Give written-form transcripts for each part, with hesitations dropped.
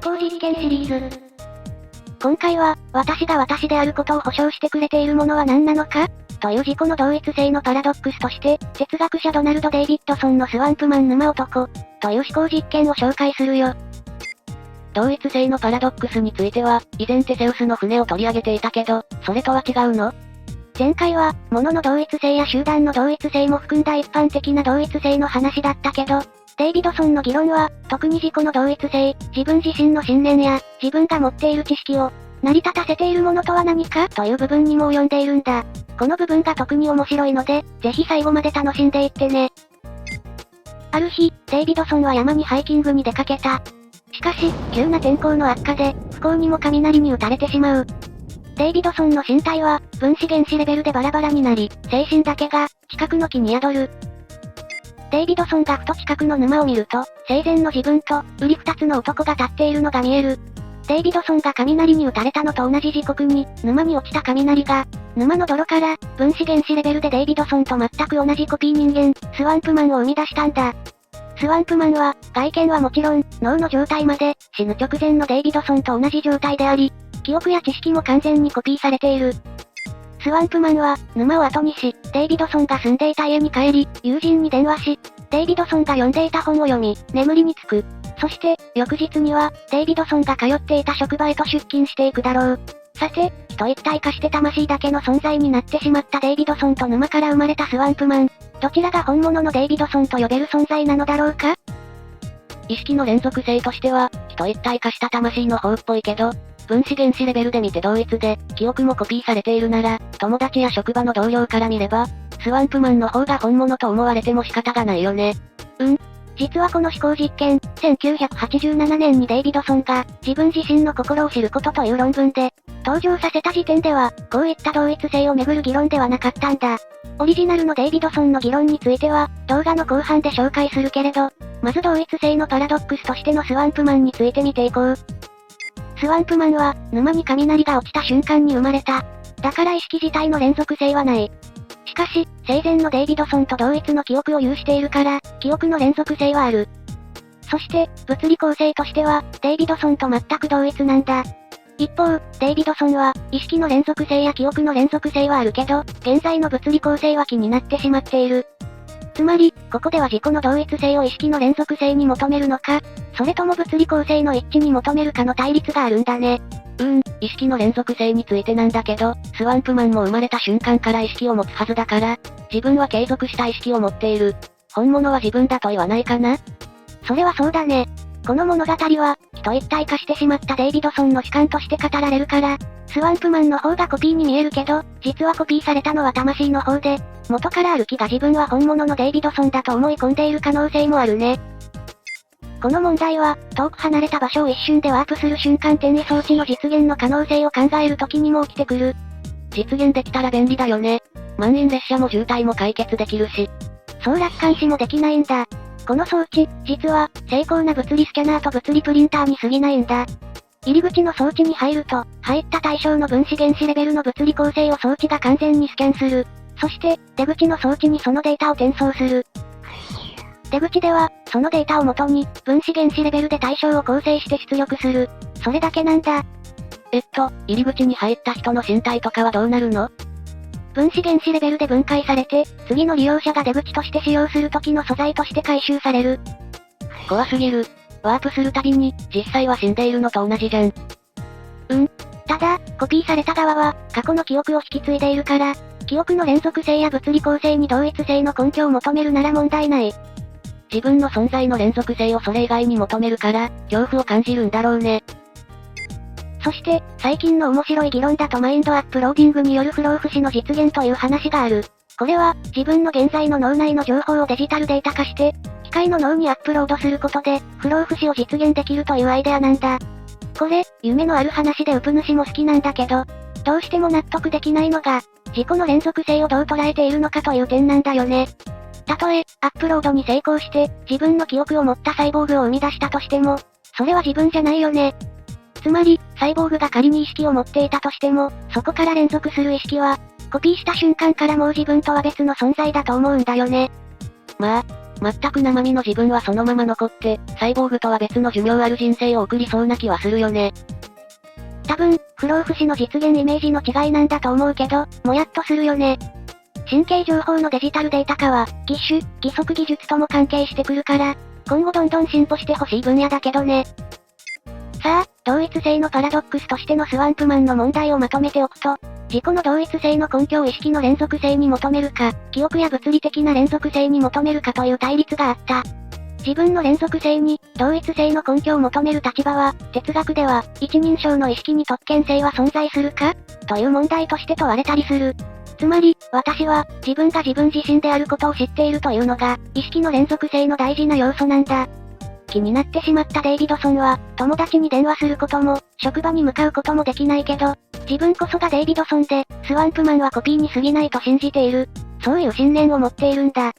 思考実験シリーズ。今回は、私が私であることを保証してくれているものは何なのかという自己の同一性のパラドックスとして、哲学者ドナルド・デイビッドソンのスワンプマン沼男という思考実験を紹介するよ。同一性のパラドックスについては、以前テセウスの船を取り上げていたけど、それとは違うの？前回は、物の同一性や集団の同一性も含んだ一般的な同一性の話だったけど、デイビドソンの議論は、特に自己の同一性、自分自身の信念や、自分が持っている知識を、成り立たせているものとは何かという部分にも及んでいるんだ。この部分が特に面白いので、ぜひ最後まで楽しんでいってね。ある日、デイビドソンは山にハイキングに出かけた。しかし、急な天候の悪化で、不幸にも雷に打たれてしまう。デイビドソンの身体は、分子原子レベルでバラバラになり、精神だけが、近くの木に宿る。デイビドソンがふと近くの沼を見ると、生前の自分と、うり二つの男が立っているのが見える。デイビドソンが雷に打たれたのと同じ時刻に、沼に落ちた雷が、沼の泥から、分子原子レベルでデイビドソンと全く同じコピー人間、スワンプマンを生み出したんだ。スワンプマンは、外見はもちろん、脳の状態まで、死ぬ直前のデイビドソンと同じ状態であり、記憶や知識も完全にコピーされている。スワンプマンは、沼を後にし、デイビドソンが住んでいた家に帰り、友人に電話し、デイビドソンが読んでいた本を読み、眠りにつく。そして、翌日には、デイビドソンが通っていた職場へと出勤していくだろう。さて、人一体化して魂だけの存在になってしまったデイビドソンと沼から生まれたスワンプマン。どちらが本物のデイビドソンと呼べる存在なのだろうか？意識の連続性としては、人一体化した魂の方っぽいけど、分子原子レベルで見て同一で、記憶もコピーされているなら、友達や職場の同僚から見れば、スワンプマンの方が本物と思われても仕方がないよね。実はこの思考実験、1987年にデイビドソンが、自分自身の心を知ることという論文で、登場させた時点では、こういった同一性をめぐる議論ではなかったんだ。オリジナルのデイビドソンの議論については、動画の後半で紹介するけれど、まず同一性のパラドックスとしてのスワンプマンについて見ていこう。スワンプマンは、沼に雷が落ちた瞬間に生まれた。だから意識自体の連続性はない。しかし、生前のデイビドソンと同一の記憶を有しているから、記憶の連続性はある。そして、物理構成としては、デイビドソンと全く同一なんだ。一方、デイビドソンは、意識の連続性や記憶の連続性はあるけど、現在の物理構成は気になってしまっている。つまり、ここでは自己の同一性を意識の連続性に求めるのか、それとも物理構成の一致に求めるかの対立があるんだね。意識の連続性についてなんだけど、スワンプマンも生まれた瞬間から意識を持つはずだから、自分は継続した意識を持っている。本物は自分だと言わないかな？それはそうだね。この物語は、人一体化してしまったデイビドソンの主観として語られるから、スワンプマンの方がコピーに見えるけど、実はコピーされたのは魂の方で、元からある気が自分は本物のデイビドソンだと思い込んでいる可能性もあるね。この問題は、遠く離れた場所を一瞬でワープする瞬間転移装置の実現の可能性を考える時にも起きてくる。実現できたら便利だよね。満員列車も渋滞も解決できるし。そう楽観視もできないんだ。この装置、実は、精巧な物理スキャナーと物理プリンターに過ぎないんだ。入り口の装置に入ると、入った対象の分子原子レベルの物理構成を装置が完全にスキャンする。そして、出口の装置にそのデータを転送する。出口では、そのデータを元に、分子原子レベルで対象を構成して出力する。それだけなんだ。入り口に入った人の身体とかはどうなるの？分子原子レベルで分解されて、次の利用者が出口として使用する時の素材として回収される。怖すぎる。ワープするたびに、実際は死んでいるのと同じじゃん。ただ、コピーされた側は、過去の記憶を引き継いでいるから、記憶の連続性や物理構成に同一性の根拠を求めるなら問題ない。自分の存在の連続性をそれ以外に求めるから、恐怖を感じるんだろうね。そして、最近の面白い議論だとマインドアップローディングによる不老不死の実現という話がある。これは、自分の現在の脳内の情報をデジタルデータ化して、機械の脳にアップロードすることで、不老不死を実現できるというアイデアなんだ。これ、夢のある話でウプ主も好きなんだけど、どうしても納得できないのが、自己の連続性をどう捉えているのかという点なんだよね。たとえ、アップロードに成功して、自分の記憶を持ったサイボーグを生み出したとしても、それは自分じゃないよね。つまり、サイボーグが仮に意識を持っていたとしても、そこから連続する意識は、コピーした瞬間からもう自分とは別の存在だと思うんだよね。まあ、全く生身の自分はそのまま残って、サイボーグとは別の寿命ある人生を送りそうな気はするよね。多分、不老不死の実現イメージの違いなんだと思うけど、もやっとするよね。神経情報のデジタルデータ化は、義手、義足技術とも関係してくるから、今後どんどん進歩してほしい分野だけどね。さあ、同一性のパラドックスとしてのスワンプマンの問題をまとめておくと、自己の同一性の根拠を意識の連続性に求めるか、記憶や物理的な連続性に求めるかという対立があった。自分の連続性に、同一性の根拠を求める立場は、哲学では、一人称の意識に特権性は存在するかという問題として問われたりする。つまり、私は、自分が自分自身であることを知っているというのが、意識の連続性の大事な要素なんだ。気になってしまったデイビドソンは、友達に電話することも、職場に向かうこともできないけど、自分こそがデイビドソンで、スワンプマンはコピーに過ぎないと信じている。そういう信念を持っているんだ。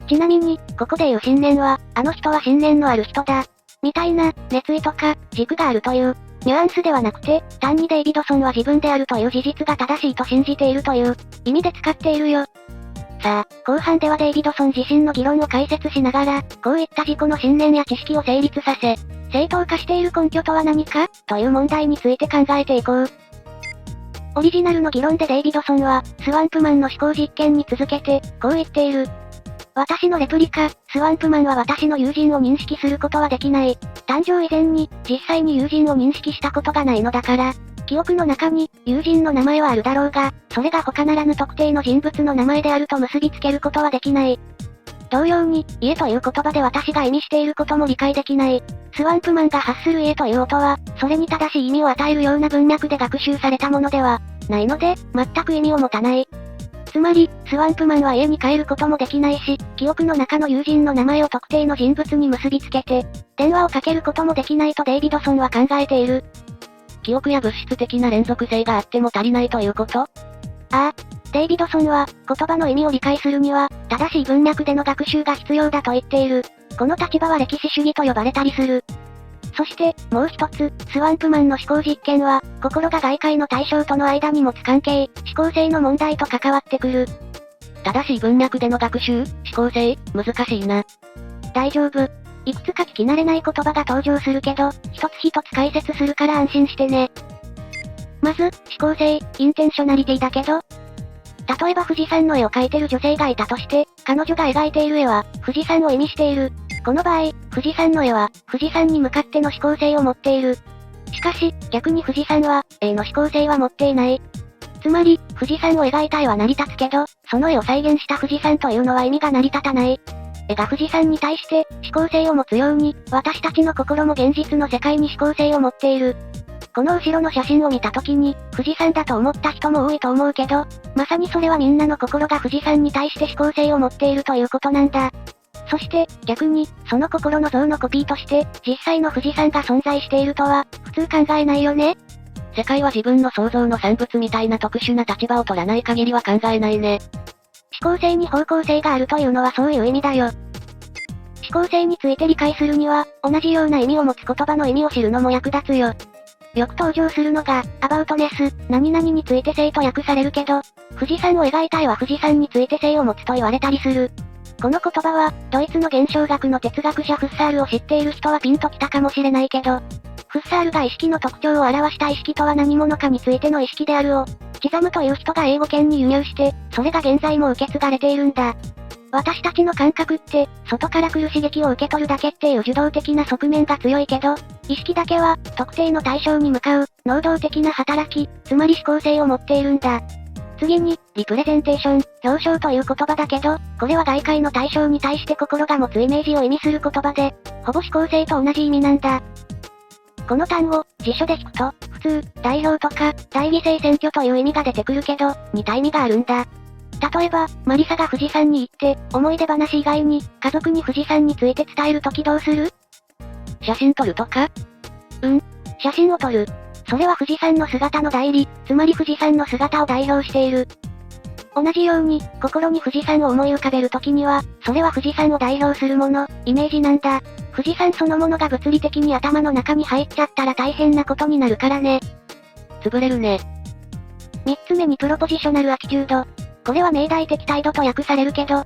ちなみに、ここで言う信念は、あの人は信念のある人だ。みたいな、熱意とか、軸があるという、ニュアンスではなくて、単にデイビドソンは自分であるという事実が正しいと信じているという、意味で使っているよ。さあ、後半ではデイビドソン自身の議論を解説しながら、こういった自己の信念や知識を成立させ、正当化している根拠とは何か、という問題について考えていこう。オリジナルの議論でデイビドソンは、スワンプマンの思考実験に続けて、こう言っている。私のレプリカ、スワンプマンは私の友人を認識することはできない。誕生以前に、実際に友人を認識したことがないのだから、記憶の中に、友人の名前はあるだろうが、それが他ならぬ特定の人物の名前であると結びつけることはできない。同様に、家という言葉で私が意味していることも理解できない。スワンプマンが発する家という音は、それに正しい意味を与えるような文脈で学習されたものでは、ないので、全く意味を持たない。つまり、スワンプマンは家に帰ることもできないし、記憶の中の友人の名前を特定の人物に結びつけて、電話をかけることもできないとデイビドソンは考えている。記憶や物質的な連続性があっても足りないということ？ああ。デイビドソンは、言葉の意味を理解するには、正しい文脈での学習が必要だと言っている。この立場は歴史主義と呼ばれたりする。そして、もう一つ、スワンプマンの思考実験は、心が外界の対象との間に持つ関係、思考性の問題と関わってくる。正しい文脈での学習、思考性、難しいな。大丈夫。いくつか聞き慣れない言葉が登場するけど、一つ一つ解説するから安心してね。まず、思考性、インテンショナリティだけど、例えば富士山の絵を描いてる女性がいたとして、彼女が描いている絵は、富士山を意味している。この場合、富士山の絵は、富士山に向かっての思考性を持っている。しかし、逆に富士山は、絵の思考性は持っていない。つまり、富士山を描いた絵は成り立つけど、その絵を再現した富士山というのは意味が成り立たない。絵が富士山に対して、思考性を持つように、私たちの心も現実の世界に思考性を持っている。この後ろの写真を見た時に、富士山だと思った人も多いと思うけど、まさにそれはみんなの心が富士山に対して思考性を持っているということなんだ。そして、逆に、その心の像のコピーとして、実際の富士山が存在しているとは、普通考えないよね？世界は自分の想像の産物みたいな特殊な立場を取らない限りは考えないね。思考性に方向性があるというのはそういう意味だよ。思考性について理解するには、同じような意味を持つ言葉の意味を知るのも役立つよ。よく登場するのが、アバウトネス、何々について性と訳されるけど、富士山を描いた絵は富士山について性を持つと言われたりする。この言葉は、ドイツの現象学の哲学者フッサールを知っている人はピンときたかもしれないけど、フッサールが意識の特徴を表した意識とは何者かについての意識であるを、チザムという人が英語圏に輸入して、それが現在も受け継がれているんだ。私たちの感覚って、外から来る刺激を受け取るだけっていう受動的な側面が強いけど、意識だけは、特定の対象に向かう、能動的な働き、つまり思考性を持っているんだ。次に、リプレゼンテーション、表彰という言葉だけど、これは外界の対象に対して心が持つイメージを意味する言葉で、ほぼ思考性と同じ意味なんだ。この単語、辞書で聞くと、普通、代表とか、代議制選挙という意味が出てくるけど、似た意味があるんだ。例えば、マリサが富士山に行って、思い出話以外に、家族に富士山について伝えるときどうする？写真撮るとか？写真を撮る。それは富士山の姿の代理、つまり富士山の姿を代表している。同じように、心に富士山を思い浮かべるときには、それは富士山を代表するもの、イメージなんだ。富士山そのものが物理的に頭の中に入っちゃったら大変なことになるからね。潰れるね。三つ目にプロポジショナルアティチュード。これは命題的態度と訳されるけど、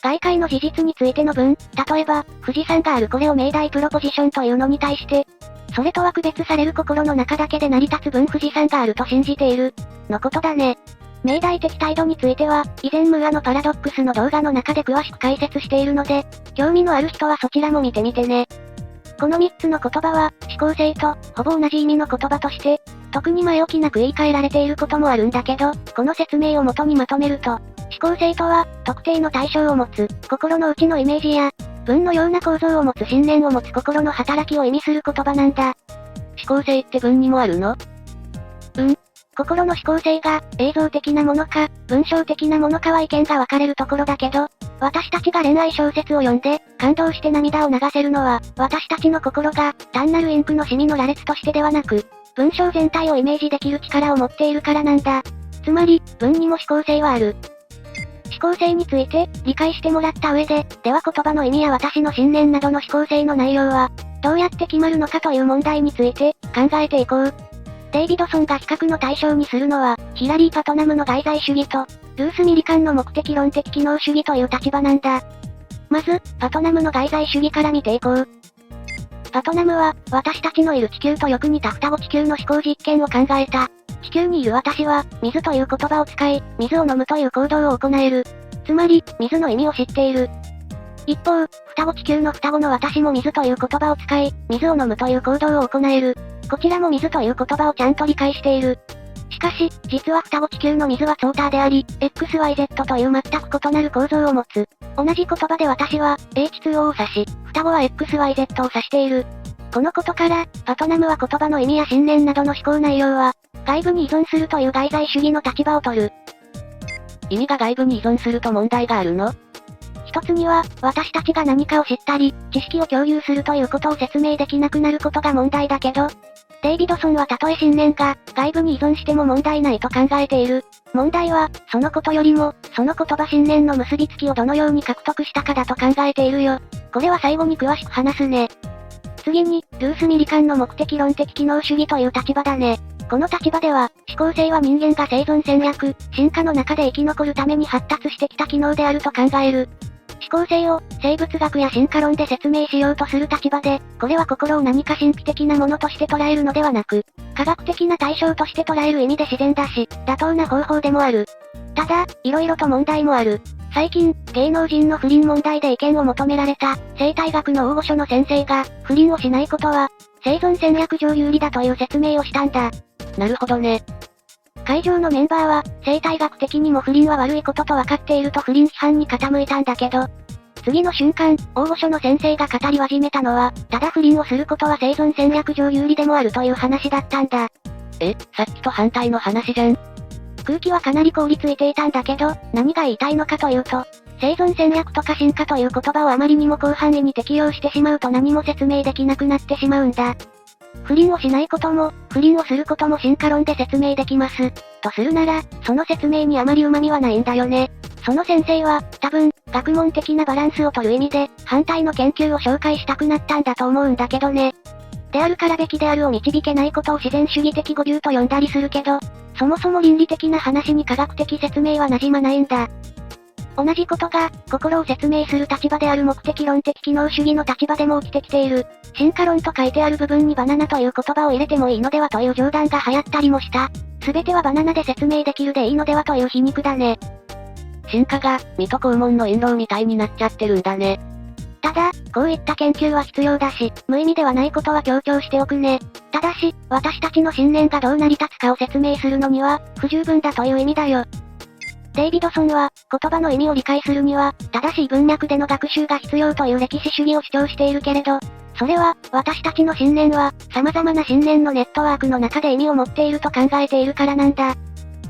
外界の事実についての文、例えば、富士山があるこれを命題プロポジションというのに対して、それとは区別される心の中だけで成り立つ文富士山があると信じている、のことだね。命題的態度については、以前ムーアのパラドックスの動画の中で詳しく解説しているので、興味のある人はそちらも見てみてね。この3つの言葉は、思考性と、ほぼ同じ意味の言葉として、特に前置きなく言い換えられていることもあるんだけど、この説明を元にまとめると、思考性とは、特定の対象を持つ、心の内のイメージや、文のような構造を持つ信念を持つ心の働きを意味する言葉なんだ。思考性って文にもあるの？心の思考性が、映像的なものか、文章的なものかは意見が分かれるところだけど、私たちが恋愛小説を読んで、感動して涙を流せるのは、私たちの心が、単なるインクのシミの羅列としてではなく、文章全体をイメージできる力を持っているからなんだ。つまり、文にも思考性はある。思考性について、理解してもらった上で、では言葉の意味や私の信念などの思考性の内容は、どうやって決まるのかという問題について、考えていこう。デイビドソンが比較の対象にするのは、ヒラリー・パトナムの外在主義と、ルース・ミリカンの目的論的機能主義という立場なんだ。まず、パトナムの外在主義から見ていこう。パトナムは、私たちのいる地球とよく似た双子地球の思考実験を考えた。地球にいる私は、水という言葉を使い、水を飲むという行動を行える。つまり、水の意味を知っている。一方、双子地球の双子の私も水という言葉を使い、水を飲むという行動を行える。こちらも水という言葉をちゃんと理解している。しかし、実は双子地球の水は相対であり、XYZ という全く異なる構造を持つ。同じ言葉で私は、H2O を指し、双子は XYZ を指している。このことから、パトナムは言葉の意味や信念などの思考内容は、外部に依存するという外在主義の立場を取る。意味が外部に依存すると問題があるの？一つには、私たちが何かを知ったり、知識を共有するということを説明できなくなることが問題だけど、デイビドソンはたとえ信念が、外部に依存しても問題ないと考えている。問題は、そのことよりも、その言葉信念の結びつきをどのように獲得したかだと考えているよ。これは最後に詳しく話すね。次に、ルース・ミリカンの目的論的機能主義という立場だね。この立場では、思考性は人間が生存戦略、進化の中で生き残るために発達してきた機能であると考える。思考性を、生物学や進化論で説明しようとする立場で、これは心を何か神秘的なものとして捉えるのではなく、科学的な対象として捉える意味で自然だし、妥当な方法でもある。ただ、色々と問題もある。最近、芸能人の不倫問題で意見を求められた、生態学の大御所の先生が、不倫をしないことは、生存戦略上有利だという説明をしたんだ。なるほどね。会場のメンバーは、生態学的にも不倫は悪いことと分かっていると不倫批判に傾いたんだけど、次の瞬間、大御所の先生が語り始めたのは、ただ不倫をすることは生存戦略上有利でもあるという話だったんだ。さっきと反対の話じゃん。空気はかなり凍りついていたんだけど、何が言いたいのかというと、生存戦略とか進化という言葉をあまりにも広範囲に適用してしまうと何も説明できなくなってしまうんだ。不倫をしないことも、不倫をすることも進化論で説明できます。とするなら、その説明にあまり旨味はないんだよね。その先生は、多分、学問的なバランスを取る意味で、反対の研究を紹介したくなったんだと思うんだけどね。であるからべきであるを導けないことを自然主義的語流と呼んだりするけど、そもそも倫理的な話に科学的説明は馴染まないんだ。同じことが、心を説明する立場である目的論的機能主義の立場でも起きてきている。進化論と書いてある部分にバナナという言葉を入れてもいいのではという冗談が流行ったりもした。すべてはバナナで説明できるでいいのではという皮肉だね。進化が、水戸黄門の陰謀みたいになっちゃってるんだね。ただ、こういった研究は必要だし、無意味ではないことは強調しておくね。ただし、私たちの信念がどう成り立つかを説明するのには、不十分だという意味だよ。デイビドソンは、言葉の意味を理解するには、正しい文脈での学習が必要という歴史主義を主張しているけれど、それは、私たちの信念は、様々な信念のネットワークの中で意味を持っていると考えているからなんだ。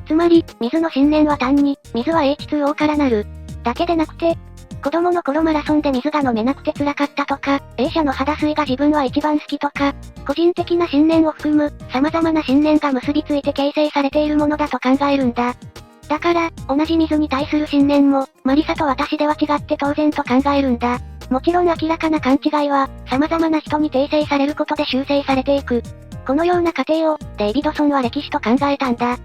つまり、水の信念は単に、水は H2O からなる。だけでなくて、子供の頃マラソンで水が飲めなくて辛かったとか、A 社の肌水が自分は一番好きとか、個人的な信念を含む、様々な信念が結びついて形成されているものだと考えるんだ。だから、同じ水に対する信念も、マリサと私では違って当然と考えるんだ。もちろん明らかな勘違いは、様々な人に訂正されることで修正されていく。このような過程を、デイビドソンは歴史と考えたんだ。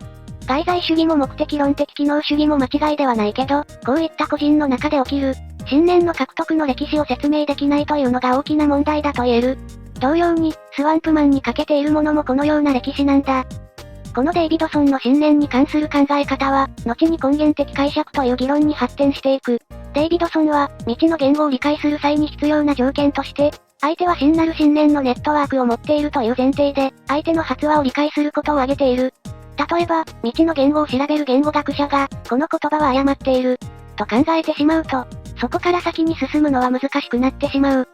外在主義も目的論的機能主義も間違いではないけど、こういった個人の中で起きる、信念の獲得の歴史を説明できないというのが大きな問題だと言える。同様に、スワンプマンに欠けているものもこのような歴史なんだ。このデイビドソンの信念に関する考え方は、後に根源的解釈という議論に発展していく。デイビドソンは、未知の言語を理解する際に必要な条件として、相手は真なる信念のネットワークを持っているという前提で、相手の発話を理解することを挙げている。例えば、未知の言語を調べる言語学者が、この言葉は誤っている、と考えてしまうと、そこから先に進むのは難しくなってしまう。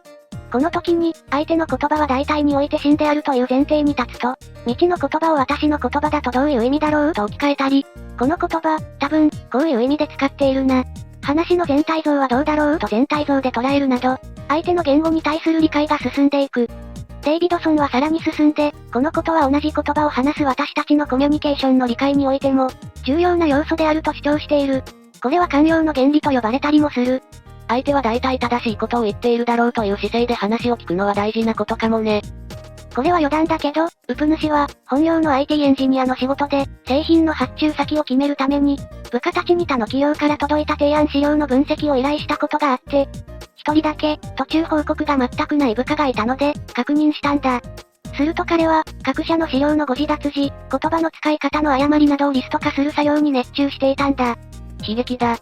この時に、相手の言葉は大体において真であるという前提に立つと、未知の言葉を私の言葉だとどういう意味だろうと置き換えたり、この言葉、多分、こういう意味で使っているな。話の全体像はどうだろうと全体像で捉えるなど、相手の言語に対する理解が進んでいく。デイビドソンはさらに進んで、このことは同じ言葉を話す私たちのコミュニケーションの理解においても、重要な要素であると主張している。これは寛容の原理と呼ばれたりもする。相手は大体正しいことを言っているだろうという姿勢で話を聞くのは大事なことかもね。これは余談だけど、ウプ主は、本業の IT エンジニアの仕事で、製品の発注先を決めるために、部下たちに他の企業から届いた提案資料の分析を依頼したことがあって、一人だけ、途中報告が全くない部下がいたので、確認したんだ。すると彼は、各社の資料の誤字脱字、言葉の使い方の誤りなどをリスト化する作業に熱中していたんだ。悲劇だ。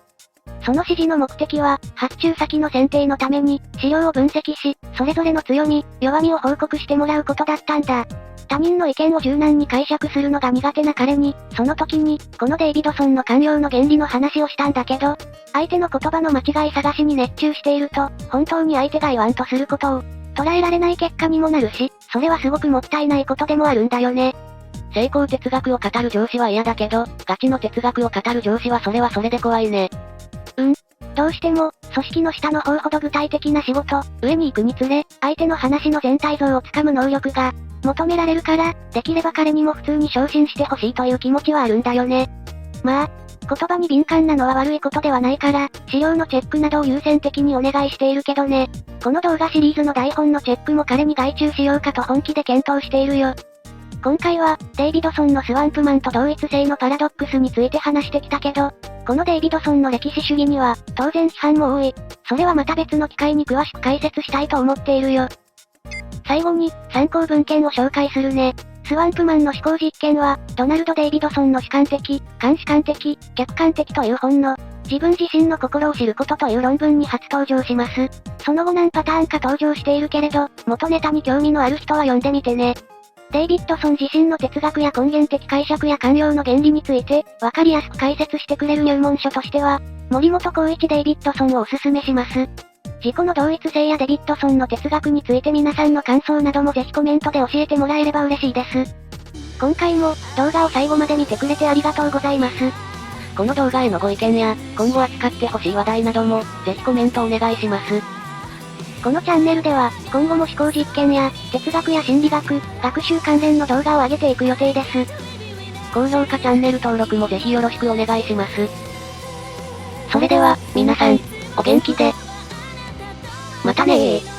その指示の目的は、発注先の選定のために、資料を分析し、それぞれの強み、弱みを報告してもらうことだったんだ。他人の意見を柔軟に解釈するのが苦手な彼に、その時に、このデイビドソンの寛容の原理の話をしたんだけど、相手の言葉の間違い探しに熱中していると、本当に相手が言わんとすることを、捉えられない結果にもなるし、それはすごくもったいないことでもあるんだよね。成功哲学を語る上司は嫌だけど、ガチの哲学を語る上司はそれはそれで怖いね。どうしても、組織の下の方ほど具体的な仕事、上に行くにつれ、相手の話の全体像をつかむ能力が、求められるから、できれば彼にも普通に昇進してほしいという気持ちはあるんだよね。まあ、言葉に敏感なのは悪いことではないから、資料のチェックなどを優先的にお願いしているけどね。この動画シリーズの台本のチェックも彼に外注しようかと本気で検討しているよ。今回は、デイビドソンのスワンプマンと同一性のパラドックスについて話してきたけど、このデイビドソンの歴史主義には、当然批判も多い。それはまた別の機会に詳しく解説したいと思っているよ。最後に、参考文献を紹介するね。スワンプマンの思考実験は、ドナルド・デイビドソンの主観的、監視観的、客観的という本の、自分自身の心を知ることという論文に初登場します。その後何パターンか登場しているけれど、元ネタに興味のある人は読んでみてね。デイビッドソン自身の哲学や根源的解釈や寛容の原理について、わかりやすく解説してくれる入門書としては、森本光一デイビッドソンをおすすめします。自己の同一性やデビッドソンの哲学について皆さんの感想などもぜひコメントで教えてもらえれば嬉しいです。今回も、動画を最後まで見てくれてありがとうございます。この動画へのご意見や、今後扱ってほしい話題なども、ぜひコメントお願いします。このチャンネルでは、今後も思考実験や、哲学や心理学、学習関連の動画を上げていく予定です。高評価チャンネル登録もぜひよろしくお願いします。それでは、皆さん、お元気で。またねー。